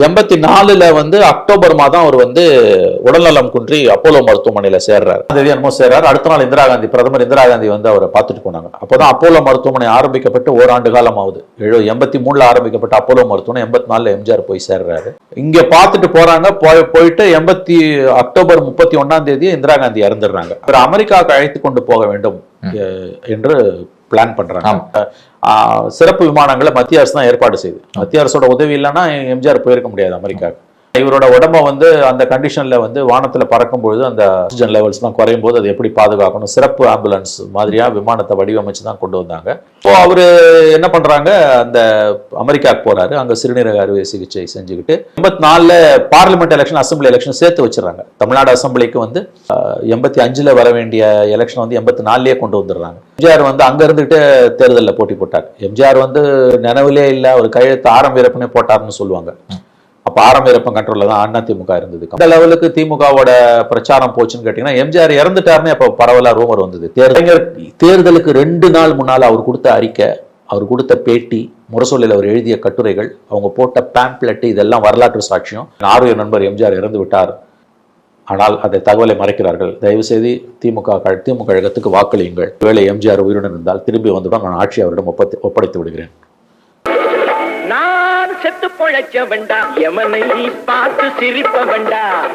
84ல வந்து அக்டோபர் மாதம் அவர் வந்து உடல்நலம் குன்றி அப்போலோ மருத்துவமனையில சேர்றாரு. என்னமோ சேர்றாரு. அடுத்த நாள் இந்திரா காந்தி, பிரதமர் இந்திரா காந்தி வந்து அவரை பார்த்துட்டு போனாங்க. அப்போதான் அப்போலோ மருத்துவமனை ஆரம்பிக்கப்பட்டு ஓராண்டு காலம் ஆகுது. 83ல ஆரம்பிக்கப்பட்ட அப்போலோ மருத்துவமனை 84ல எம்ஜிஆர் போய் சேர்றாரு. இங்க பார்த்துட்டு போறாங்க. போயிட்டு அக்டோபர் 31 இந்திரா காந்தி இறந்துடுறாங்க. அமெரிக்காவுக்கு அழைத்து கொண்டு போக வேண்டும் என்று பிளான் பண்றாங்க. சிறப்பு விமானங்களை மத்திய அரசு தான் ஏற்பாடு செய்யுது. மத்திய அரசோட உதவி இல்லைன்னா எம்ஜிஆர் போயிருக்க முடியாது அமெரிக்காவுக்கு. இவரோட உடம்ப வந்து அந்த கண்டிஷன்ல வந்து வானத்துல பறக்கும் பொழுது அந்த ஆக்சிஜன் லெவல்ஸ் தான் குறையும் போது அதை எப்படி பாதுகாக்கணும், சிறப்பு ஆம்புலன்ஸ் மாதிரியா விமானத்தை வடிவமைச்சு தான் கொண்டு வந்தாங்க. இப்போ அவரு என்ன பண்றாங்க, அந்த அமெரிக்காவுக்கு போறாரு. அங்க சிறுநீரக அறுவை சிகிச்சை செஞ்சுக்கிட்டு 84ல பார்லிமெண்ட் எலெக்ஷன், அசம்பிளி எலெக்ஷன் சேர்த்து வச்சிடறாங்க. தமிழ்நாடு அசம்பிளிக்கு வந்து 85ல வர வேண்டிய எலெக்ஷன் வந்து 84லயே கொண்டு வந்துடுறாங்க. எம்ஜிஆர் வந்து அங்க இருந்துட்டு தேர்தலில் போட்டி போட்டார். எம்ஜிஆர் வந்து நினைவிலே இல்லை, ஒரு கையெழுத்து ஆரம் வீரப்பனே போட்டார்னு சொல்லுவாங்க. அப்ப ஆரம் வீரப்பன் கண்ட்ரோல்ல தான் அதிமுக இருந்தது. அந்த லெவலுக்கு திமுகவோட பிரச்சாரம் போச்சுன்னு கேட்டீங்கன்னா, எம்ஜிஆர் இறந்துட்டாருன்னு அப்ப பரவலா ரூமர் வந்தது. தேர்தலுக்கு 2 நாள் முன்னால அவர் கொடுத்த அறிக்கை, அவர் கொடுத்த பேட்டி, முரசொலியில் அவர் எழுதிய கட்டுரைகள், அவங்க போட்ட பேம்ப்லெட், இதெல்லாம் வரலாற்று சாட்சியம். ஆரோக்கிய நண்பர் எம்ஜிஆர் இறந்து விட்டார், ஆனால் அதை தகவலை மறைக்கிறார்கள். தயவு செய்து திமுக கழகத்துக்கு வாக்களியுங்கள். ஒருவேளை எம்ஜிஆர் உயிருடன் இருந்தால் திரும்பி வந்துவிட நான் ஆட்சி அவரிடம் ஒப்படைத்து விடுகிறேன். செத்து பொழைக்க வேண்டாம், எமனை பார்த்து சிரிப்ப வேண்டாம்.